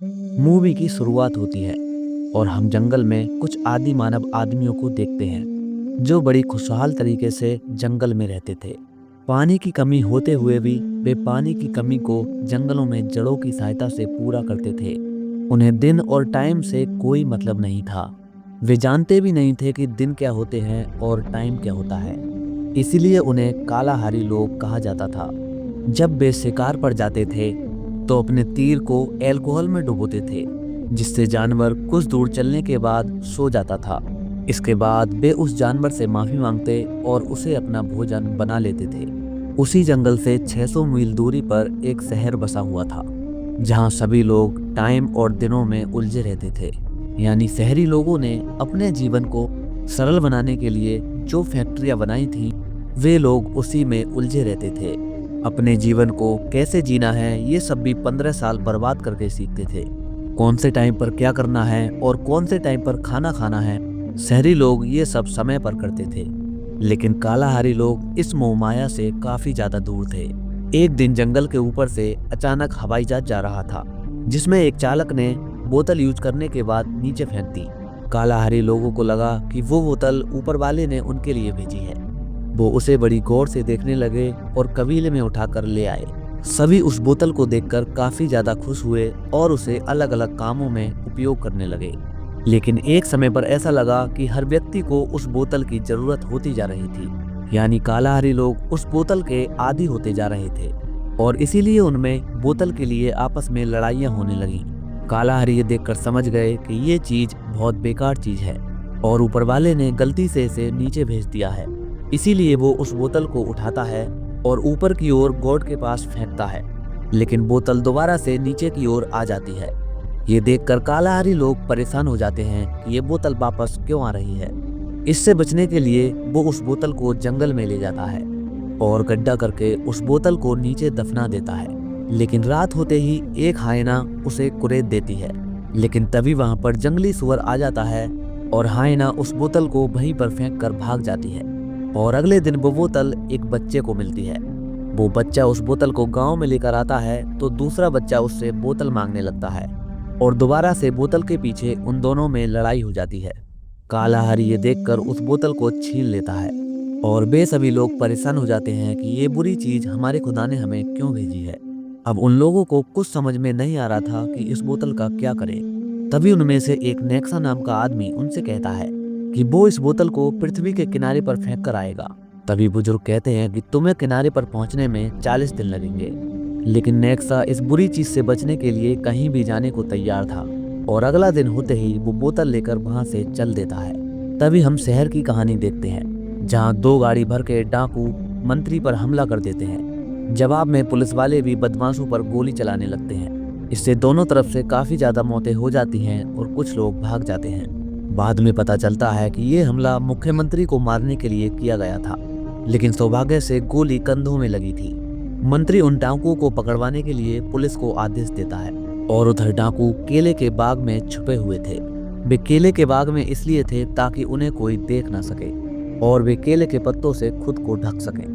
Movie की शुरुआत होती है और हम जंगल में कुछ आदि मानव आदमियों को देखते हैं जो बड़ी खुशहाल तरीके से जंगल में रहते थे। पानी की कमी होते हुए भी वे पानी की कमी को जंगलों में जड़ों की सहायता से पूरा करते थे। उन्हें दिन और टाइम से कोई मतलब नहीं था। वे जानते भी नहीं थे कि दिन क्या होते हैं और टाइम क्या होता है। इसीलिए उन्हें कालाहारी लोग कहा जाता था। जब वे शिकार पर जाते थे तो अपने तीर को अल्कोहल में डुबोते थे, जिससे जानवर कुछ दूर चलने के बाद सो जाता था। इसके बाद वे उस जानवर से माफी मांगते और उसे अपना भोजन बना लेते थे। उसी जंगल से 600 मील दूरी पर एक शहर बसा हुआ था, जहां सभी लोग टाइम और दिनों में उलझे रहते थे। यानी शहरी लोगों ने अपने जीवन को सरल बनाने के लिए जो फैक्ट्रियां बनाई थीं, वे लोग उसी में उलझे रहते थे। अपने जीवन को कैसे जीना है ये सब भी 15 साल बर्बाद करके सीखते थे। कौन से टाइम पर क्या करना है और कौन से टाइम पर खाना खाना है, शहरी लोग ये सब समय पर करते थे। लेकिन कालाहारी लोग इस मोह माया से काफी ज्यादा दूर थे। एक दिन जंगल के ऊपर से अचानक हवाई जहाज जा रहा था, जिसमें एक चालक ने बोतल यूज करने के बाद नीचे फेंक दी। कालाहारी लोगों को लगा कि वो बोतल ऊपर वाले ने उनके लिए भेजी है। वो उसे बड़ी गौर से देखने लगे और कबीले में उठाकर ले आए। सभी उस बोतल को देखकर काफी ज्यादा खुश हुए और उसे अलग अलग कामों में उपयोग करने लगे। लेकिन एक समय पर ऐसा लगा कि हर व्यक्ति को उस बोतल की जरूरत होती जा रही थी। यानी कालाहारी लोग उस बोतल के आदी होते जा रहे थे और इसीलिए उनमें बोतल के लिए आपस में लड़ाइयाँ होने लगी। कालाहारी ये देखकर समझ गए कि ये चीज बहुत बेकार चीज है और ऊपर वाले ने गलती से इसे नीचे भेज दिया है। इसीलिए वो उस बोतल को उठाता है और ऊपर की ओर गॉड के पास फेंकता है, लेकिन बोतल दोबारा से नीचे की ओर आ जाती है। ये देखकर कालाहारी लोग परेशान हो जाते हैं कि ये बोतल वापस क्यों आ रही है। इससे बचने के लिए वो उस बोतल को जंगल में ले जाता है और गड्ढा करके उस बोतल को नीचे दफना देता है। लेकिन रात होते ही एक हायना उसे कुरेद देती है, लेकिन तभी वहां पर जंगली सुअर आ जाता है और हायना उस बोतल को वहीं पर फेंक कर भाग जाती है। और अगले दिन वो बोतल एक बच्चे को मिलती है। वो बच्चा उस बोतल को गांव में लेकर आता है तो दूसरा बच्चा उससे बोतल मांगने लगता है और दोबारा से बोतल के पीछे उन दोनों में लड़ाई हो जाती है। कालाहारी ये देखकर उस बोतल को छीन लेता है और वे सभी लोग परेशान हो जाते हैं कि ये बुरी चीज हमारे खुदा ने हमें क्यों भेजी है। अब उन लोगों को कुछ समझ में नहीं आ रहा था कि इस बोतल का क्या करें। तभी उनमें से एक नेक्सा नाम का आदमी उनसे कहता है कि वो इस बोतल को पृथ्वी के किनारे पर फेंक कर आएगा। तभी बुजुर्ग कहते हैं कि तुम्हें किनारे पर पहुंचने में 40 दिन लगेंगे। लेकिन नेक्सा इस बुरी चीज से बचने के लिए कहीं भी जाने को तैयार था और अगला दिन होते ही वो बोतल लेकर वहां से चल देता है। तभी हम शहर की कहानी देखते हैं, जहां 2 गाड़ी भर के डाकू मंत्री पर हमला कर देते हैं। जवाब में पुलिस वाले भी बदमाशों पर गोली चलाने लगते हैं। इससे दोनों तरफ से काफी ज्यादा मौतें हो जाती हैं और कुछ लोग भाग जाते हैं। बाद में पता चलता है कि ये हमला मुख्यमंत्री को मारने के लिए किया गया था, लेकिन सौभाग्य से गोली कंधों में लगी थी। मंत्री उन डाकुओं को पकड़वाने के लिए पुलिस को आदेश देता है और उधर डाकू केले के बाग में छुपे हुए थे। वे केले के बाग में इसलिए थे ताकि उन्हें कोई देख ना सके और वे केले के पत्तों से खुद को ढक सकें।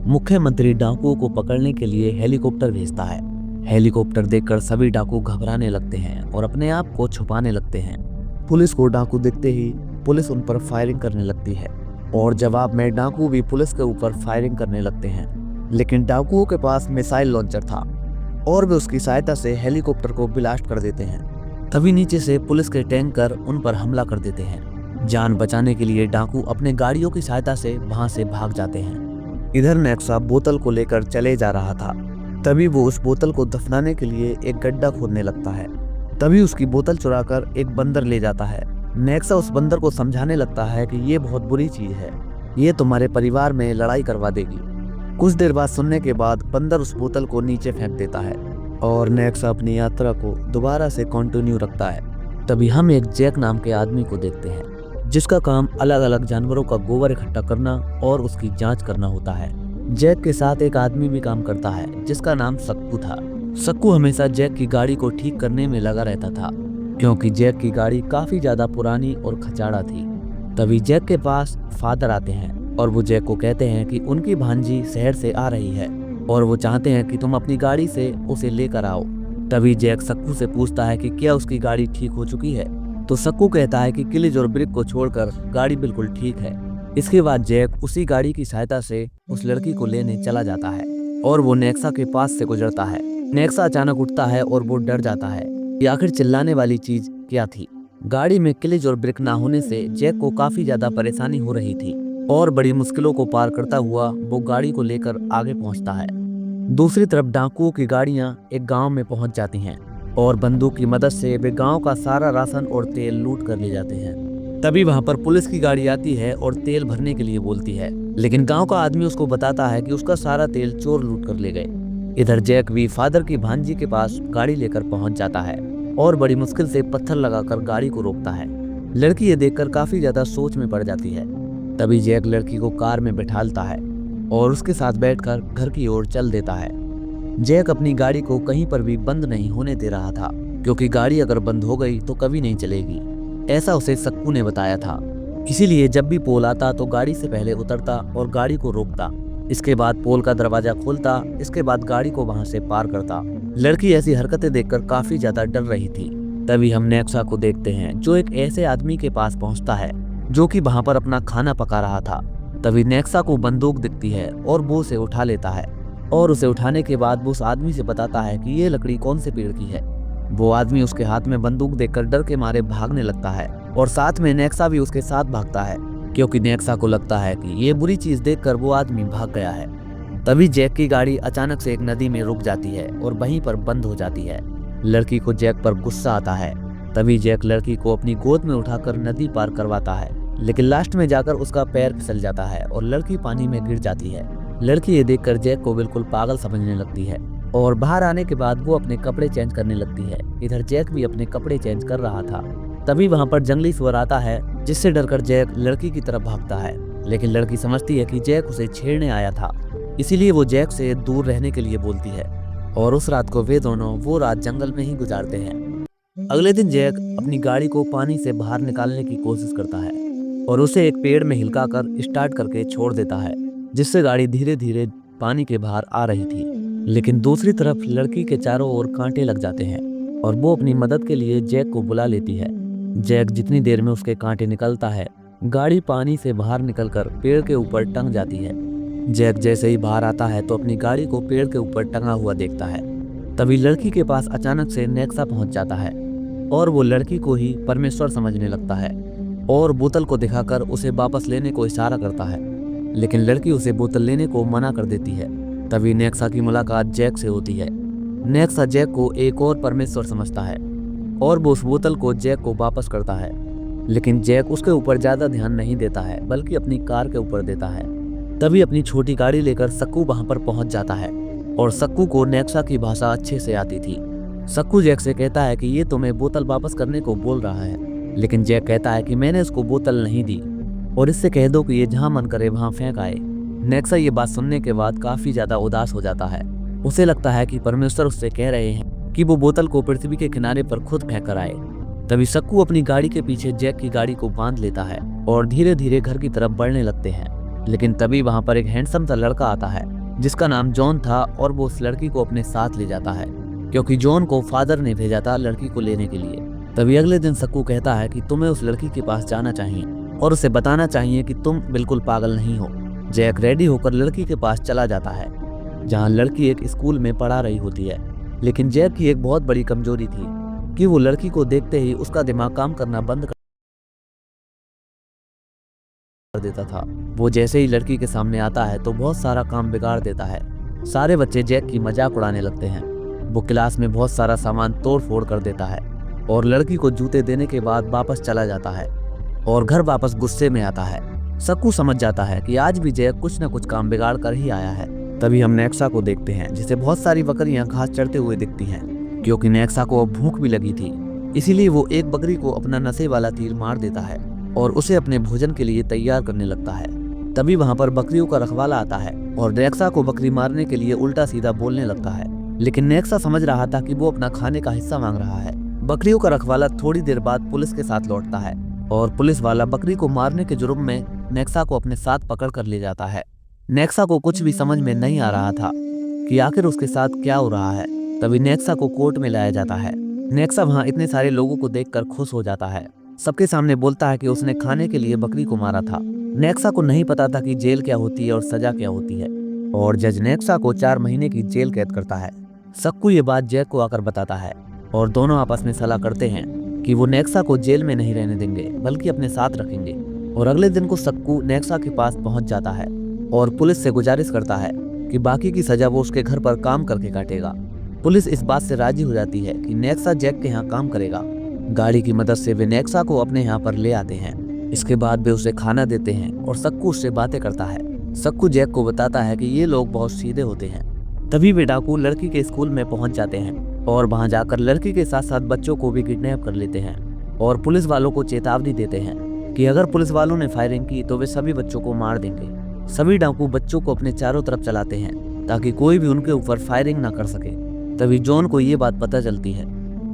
मुख्यमंत्री डाकुओं को पकड़ने के लिए हेलीकॉप्टर भेजता है। हेलीकॉप्टर देखकर सभी डाकू घबराने लगते हैं और अपने आप को छुपाने लगते हैं। पुलिस को डाकू दिखते ही पुलिस उन पर फायरिंग करने लगती है और जवाब में डाकू भी पुलिस के ऊपर फायरिंग करने लगते हैं। लेकिन डाकुओं के पास मिसाइल लॉन्चर था और वे उसकी सहायता से हेलीकॉप्टर को ब्लास्ट कर देते हैं। तभी नीचे से पुलिस के टैंकर उन पर हमला कर देते हैं। जान बचाने के लिए डाकू अपने गाड़ियों की सहायता से वहां से भाग जाते हैं। इधर नेक्सा बोतल को लेकर चले जा रहा था। तभी वो उस बोतल को दफनाने के लिए एक गड्ढा खोदने लगता है। तभी उसकी बोतल चुराकर एक बंदर ले जाता है। नेक्सा उस बंदर को समझाने लगता है कि ये बहुत बुरी चीज है, ये तुम्हारे परिवार में लड़ाई करवा देगी। कुछ देर बाद सुनने के बाद बंदर उस बोतल को नीचे फेंक देता है और नेक्सा अपनी यात्रा को दोबारा से कंटिन्यू रखता है। तभी हम एक जैक नाम के आदमी को देखते हैं, जिसका काम अलग अलग जानवरों का गोबर इकट्ठा करना और उसकी जांच करना होता है। जैक के साथ एक आदमी भी काम करता है जिसका नाम सक्कू था। सक्कू हमेशा जैक की गाड़ी को ठीक करने में लगा रहता था, क्योंकि जैक की गाड़ी काफी ज्यादा पुरानी और खचाड़ा थी। तभी जैक के पास फादर आते हैं और वो जैक को कहते हैं कि उनकी भांजी शहर से आ रही है और वो चाहते हैं कि तुम अपनी गाड़ी से उसे लेकर आओ। तभी जैक सक्कू से पूछता है कि क्या उसकी गाड़ी ठीक हो चुकी है। तो सक्कू कहता है कि किलिज और ब्रिक को छोड़कर गाड़ी बिल्कुल ठीक है। इसके बाद जैक उसी गाड़ी की सहायता से उस लड़की को लेने चला जाता है और वो नेक्सा के पास से गुजरता है। नेक्सा अचानक उठता है और वो डर जाता है कि आखिर चिल्लाने वाली चीज क्या थी। गाड़ी में किलिज और ब्रिक ना होने से जैक को काफी ज्यादा परेशानी हो रही थी और बड़ी मुश्किलों को पार करता हुआ वो गाड़ी को लेकर आगे पहुंचता है। दूसरी तरफ डाकुओं की गाड़ियां एक गांव में पहुंच जाती हैं और बंदूक की मदद से वे गांव का सारा राशन और तेल लूट कर ले जाते हैं। तभी वहां पर पुलिस की गाड़ी आती है और तेल भरने के लिए बोलती है, लेकिन गांव का आदमी उसको बताता है कि उसका सारा तेल चोर लूट कर ले गए। इधर जैक भी फादर की भांजी के पास गाड़ी लेकर पहुंच जाता है और बड़ी मुश्किल से पत्थर लगाकर गाड़ी को रोकता है। लड़की ये देखकर काफी ज्यादा सोच में पड़ जाती है। तभी जैक लड़की को कार में बैठालता है और उसके साथ बैठकर घर की ओर चल देता है। जैक अपनी गाड़ी को कहीं पर भी बंद नहीं होने दे रहा था, क्योंकि गाड़ी अगर बंद हो गई तो कभी नहीं चलेगी, ऐसा उसे सक्कू ने बताया था। इसीलिए जब भी पोल आता तो गाड़ी से पहले उतरता और गाड़ी को रोकता। इसके बाद पोल का दरवाजा खोलता, इसके बाद गाड़ी को वहां से पार करता। लड़की ऐसी हरकतें देखकर काफी ज्यादा डर रही थी। तभी हम नेक्सा को देखते हैं जो एक ऐसे आदमी के पास पहुंचता है जो कि वहां पर अपना खाना पका रहा था। तभी नेक्सा को बंदूक दिखती है और वो उसे उठा लेता है और उसे उठाने के बाद वो उस आदमी से बताता है कि ये लकड़ी कौन से पेड़ की है। वो आदमी उसके हाथ में बंदूक देखकर डर के मारे भागने लगता है और साथ में नेक्सा भी उसके साथ भागता है, क्योंकि नेक्सा को लगता है कि ये बुरी चीज देखकर वो आदमी भाग गया है। तभी जैक की गाड़ी अचानक से एक नदी में रुक जाती है और वहीं पर बंद हो जाती है। लड़की को जैक पर गुस्सा आता है। तभी जैक लड़की को अपनी गोद में उठाकर नदी पार करवाता है, लेकिन लास्ट में जाकर उसका पैर फिसल जाता है और लड़की पानी में गिर जाती है। लड़की ये देखकर जैक को बिल्कुल पागल समझने लगती है और बाहर आने के बाद वो अपने कपड़े चेंज करने लगती है। इधर जैक भी अपने कपड़े चेंज कर रहा था। तभी वहां पर जंगली सुअर आता है, जिससे डरकर जैक लड़की की तरफ भागता है, लेकिन लड़की समझती है कि जैक उसे छेड़ने आया था, इसीलिए वो जैक से दूर रहने के लिए बोलती है और उस रात को वे दोनों वो रात जंगल में ही गुजारते हैं। अगले दिन जैक अपनी गाड़ी को पानी से बाहर निकालने की कोशिश करता है और उसे एक पेड़ में हिलकाकर स्टार्ट करके छोड़ देता है, जिससे गाड़ी धीरे धीरे पानी के बाहर आ रही थी। लेकिन दूसरी तरफ लड़की के चारों ओर कांटे लग जाते हैं और वो अपनी मदद के लिए जैक को बुला लेती है। जैक जितनी देर में उसके कांटे निकलता है, गाड़ी पानी से बाहर निकलकर पेड़ के ऊपर टंग जाती है। जैक जैसे ही बाहर आता है तो अपनी गाड़ी को पेड़ के ऊपर टंगा हुआ देखता है। तभी लड़की के पास अचानक से नेक्सा पहुंच जाता है और वो लड़की को ही परमेश्वर समझने लगता है और बोतल को दिखाकर उसे वापस लेने को इशारा करता है, लेकिन लड़की उसे बोतल लेने को मना कर देती है। तभी नेक्सा की मुलाकात जैक से होती है। नेक्सा जैक को एक और परमेश्वर समझता है और वो उस बोतल को जैक को वापस करता है, लेकिन जैक उसके ऊपर ज्यादा ध्यान नहीं देता है, बल्कि अपनी कार के ऊपर देता है। तभी अपनी छोटी गाड़ी लेकर सक्कू वहां पर पहुंच जाता है और सक्कू को नेक्सा की भाषा अच्छे से आती थी। सक्कू जैक से कहता है कि ये तुम्हें बोतल वापस करने को बोल रहा है, लेकिन जैक कहता है कि मैंने उसको बोतल नहीं दी और इससे कह दो कि ये जहां मन करे वहां फेंक आए। नेक्सा ये बात सुनने के बाद काफी ज्यादा उदास हो जाता है। उसे लगता है कि परमेश्वर उससे कह रहे हैं कि वो बोतल को पृथ्वी के किनारे पर खुद फेंक कर आए। तभी सक्कू अपनी गाड़ी के पीछे जैक की गाड़ी को बांध लेता है और धीरे धीरे घर की तरफ बढ़ने लगते हैं। लेकिन तभी वहां पर एक हैंडसम सा लड़का आता है जिसका नाम जॉन था और वो उस लड़की को अपने साथ ले जाता है, क्योंकि जॉन को फादर ने भेजा था लड़की को लेने के लिए। तभी अगले दिन सक्कू कहता है कि तुम्हें उस लड़की के पास जाना चाहिए और उसे बताना चाहिए कि तुम बिल्कुल पागल नहीं हो। जैक रेडी होकर लड़की के पास चला जाता है, जहां लड़की एक स्कूल में पढ़ा रही होती है। लेकिन जैक की एक बहुत बड़ी कमजोरी थी कि वो लड़की को देखते ही उसका दिमाग काम करना बंद कर देता था। वो जैसे ही लड़की के सामने आता है तो बहुत सारा काम बिगाड़ देता है। सारे बच्चे जैक की मजाक उड़ाने लगते हैं। वो क्लास में बहुत सारा सामान तोड़ फोड़ कर देता है और लड़की को जूते देने के बाद वापस चला जाता है और घर वापस गुस्से में आता है। सक्कू समझ जाता है कि आज भी जैक कुछ न कुछ काम बिगाड़ कर ही आया है। तभी हम नेक्सा को देखते हैं, जिसे बहुत सारी बकरियां घास चढ़ते हुए दिखती हैं, क्योंकि नेक्सा को अब भूख भी लगी थी। इसीलिए वो एक बकरी को अपना नशे वाला तीर मार देता है और उसे अपने भोजन के लिए तैयार करने लगता है। तभी वहां पर बकरियों का रखवाला आता है और नेक्सा को बकरी मारने के लिए उल्टा सीधा बोलने लगता है, लेकिन नेक्सा समझ रहा था कि वो अपना खाने का हिस्सा मांग रहा है। बकरियों का रखवाला थोड़ी देर बाद पुलिस के साथ लौटता है और पुलिस वाला बकरी को मारने के जुर्म में नेक्सा को अपने साथ पकड़ कर ले जाता है। नेक्सा को कुछ भी समझ में नहीं आ रहा था कि आखिर उसके साथ क्या हो रहा है। तभी नेक्सा को कोर्ट में लाया जाता है। नेक्सा वहाँ इतने सारे लोगों को देखकर खुश हो जाता है। सबके सामने बोलता है कि उसने खाने के लिए बकरी को मारा था। नेक्सा को नहीं पता था कि जेल क्या होती है और सजा क्या होती है, और जज नेक्सा को 4 महीने की जेल कैद करता है। सक्कू ये बात जैक को आकर बताता है और दोनों आपस में सलाह करते हैं कि वो नेक्सा को जेल में नहीं रहने देंगे बल्कि अपने साथ रखेंगे। और अगले दिन को सक्कू नेक्सा के पास पहुंच जाता है और पुलिस से गुजारिश करता है कि बाकी की सजा वो उसके घर पर काम करके काटेगा। पुलिस इस बात से राजी हो जाती है कि नेक्सा जैक के यहाँ काम करेगा। गाड़ी की मदद से वे नेक्सा को अपने यहाँ पर ले आते हैं। इसके बाद वे उसे खाना देते हैं और सक्कू उससे बातें करता है। सक्कू जैक को बताता है कि ये लोग बहुत सीधे होते हैं। तभी वे डाकू लड़की के स्कूल में पहुंच जाते हैं और वहां जाकर लड़की के साथ साथ बच्चों को भी किडनैप कर लेते हैं और पुलिस वालों को चेतावनी देते हैं कि अगर पुलिस वालों ने फायरिंग की तो वे सभी बच्चों को मार देंगे। सभी डाकू बच्चों को अपने चारों तरफ चलाते हैं ताकि कोई भी उनके ऊपर फायरिंग ना कर सके। तभी जॉन को ये बात पता चलती है।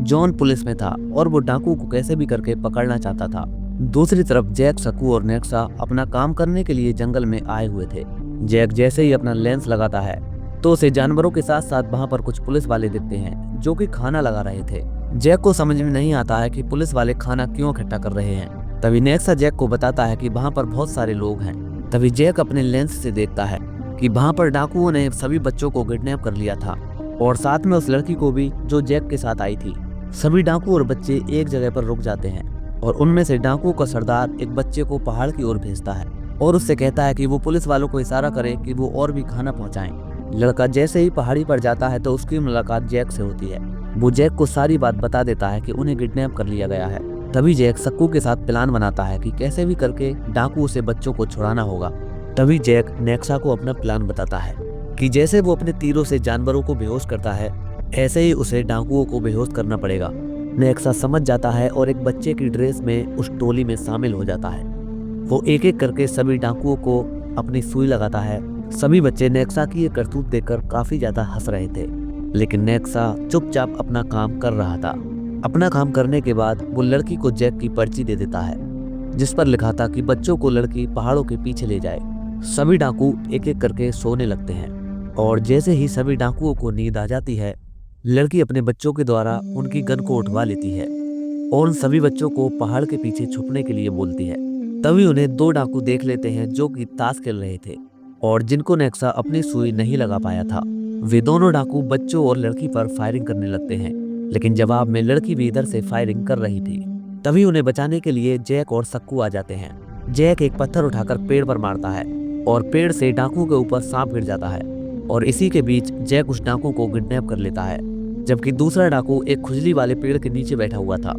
जॉन पुलिस में था और वो डाकू को कैसे भी करके पकड़ना चाहता था। दूसरी तरफ जैक, सक्कू और नेक्सा अपना काम करने के लिए जंगल में आए हुए थे। जैक जैसे ही अपना लेंस लगाता है तो उसे जानवरों के साथ साथ वहां पर कुछ पुलिस वाले दिखते हैं जो कि खाना लगा रहे थे। जैक को समझ में नहीं आता है कि पुलिस वाले खाना क्यों इकट्ठा कर रहे हैं। तभी नेक्सा जैक को बताता है कि वहां पर बहुत सारे लोग हैं। तभी जैक अपने लेंस से देखता है कि वहां पर डाकुओं ने सभी बच्चों को किडनैप कर लिया था और साथ में उस लड़की को भी जो जैक के साथ आई थी। सभी डाकू और बच्चे एक जगह पर रुक जाते हैं और उनमें से डाकुओं का सरदार एक बच्चे को पहाड़ की ओर भेजता है और उससे कहता है कि वो पुलिस वालों को इशारा करे कि वो और भी खाना पहुंचाएं। लड़का जैसे ही पहाड़ी पर जाता है तो उसकी मुलाकात जैक से होती है। वो जैक को सारी बात बता देता है कि उन्हें किडनैप कर लिया गया है। तभी जैक सक्कू के साथ प्लान बनाता है कि कैसे भी करके डाकू से बच्चों को छुड़ाना होगा। तभी जैक नेक्सा को अपना प्लान बताता है कि जैसे वो अपने तीरों से जानवरों को बेहोश करता है ऐसे ही उसे डाकुओं को बेहोश करना पड़ेगा। नेक्सा समझ जाता है और एक बच्चे की ड्रेस में उस टोली में शामिल हो जाता है। वो एक एक करके सभी डाकुओं को अपनी सुई लगाता है। सभी बच्चे नेक्सा की ये करतूत देखकर काफी ज्यादा हंस रहे थे, लेकिन नेक्सा चुपचाप अपना काम कर रहा था। अपना काम करने के बाद वो लड़की को जैक की पर्ची दे देता है जिस पर लिखा था कि बच्चों को लड़की पहाड़ों के पीछे ले जाए। सभी डाकू एक एक करके सोने लगते हैं और जैसे ही सभी डाकुओं को नींद आ जाती है लड़की अपने बच्चों के द्वारा उनकी गन को उठवा लेती है और उन सभी बच्चों को पहाड़ के पीछे छुपने के लिए बोलती है। तभी उन्हें 2 डाकू देख लेते हैं जो कि ताश खेल रहे थे और जिनको नेक्सा अपनी सुई नहीं लगा पाया था। वे दोनों डाकू बच्चों और लड़की पर फायरिंग करने लगते हैं, लेकिन जवाब में लड़की भी इधर से फायरिंग कर रही थी। तभी उन्हें बचाने के लिए जैक और सक्कू आ जाते हैं। जैक एक पत्थर उठाकर पेड़ पर मारता है और पेड़ से डाकू के ऊपर सांप गिर जाता है और इसी के बीच जैक उस डाकू को किडनैप कर लेता है, जबकि दूसरा डाकू एक खुजली वाले पेड़ के नीचे बैठा हुआ था।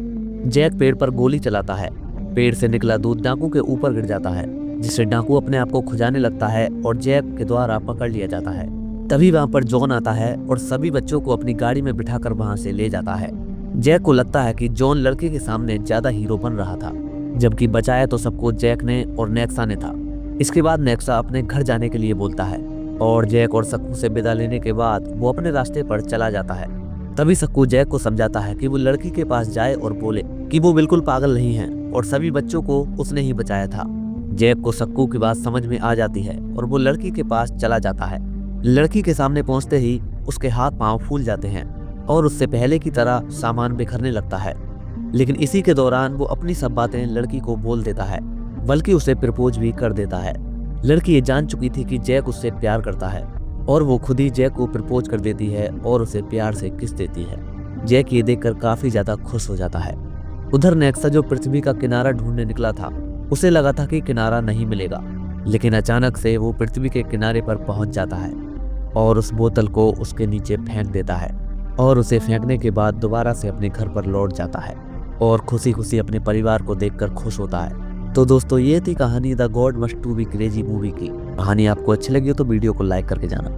जैक पेड़ पर गोली चलाता है। पेड़ से निकला दूध डाकू के ऊपर गिर जाता है जिससे डाकू अपने आप को खुजाने लगता है और जैक के द्वारा पकड़ लिया जाता है। तभी वहां पर जॉन आता है और सभी बच्चों को अपनी गाड़ी में बिठाकर वहां से ले जाता है। जैक को लगता है कि जॉन लड़के के सामने ज्यादा हीरो बन रहा था, जबकि बचाया तो सबको जैक ने और नेक्सा ने था। इसके बाद नेक्सा अपने घर जाने के लिए बोलता है और जैक और सक्कू से विदा लेने के बाद वो अपने रास्ते पर चला जाता है। तभी सक्कू जैक को समझाता है कि वो लड़की के पास जाए और बोले कि वो बिल्कुल पागल नहीं है और सभी बच्चों को उसने ही बचाया था। जैक को सक्कू की बात समझ में आ जाती है और वो लड़की के पास चला जाता है। लड़की के सामने पहुंचते ही उसके हाथ पांव फूल जाते हैं और उससे पहले की तरह सामान बिखरने लगता है, लेकिन इसी के दौरान वो अपनी सब बातें लड़की को बोल देता है, बल्कि उसे प्रपोज भी कर देता है। लड़की ये जान चुकी थी कि जैक उससे प्यार करता है और वो खुद ही जैक को प्रपोज कर देती है और उसे प्यार से किस देती है। जैक ये देखकर काफी ज्यादा खुश हो जाता है। उधर नेक्सा जो पृथ्वी का किनारा ढूंढने निकला था उसे लगा था कि किनारा नहीं मिलेगा, लेकिन अचानक से वो पृथ्वी के किनारे पर पहुंच जाता है और उस बोतल को उसके नीचे फेंक देता है और उसे फेंकने के बाद दोबारा से अपने घर पर लौट जाता है और खुशी खुशी अपने परिवार को देखकर खुश होता है। तो दोस्तों ये थी कहानी the god must to be crazy movie की। कहानी आपको अच्छी लगी हो तो वीडियो को लाइक करके जाना।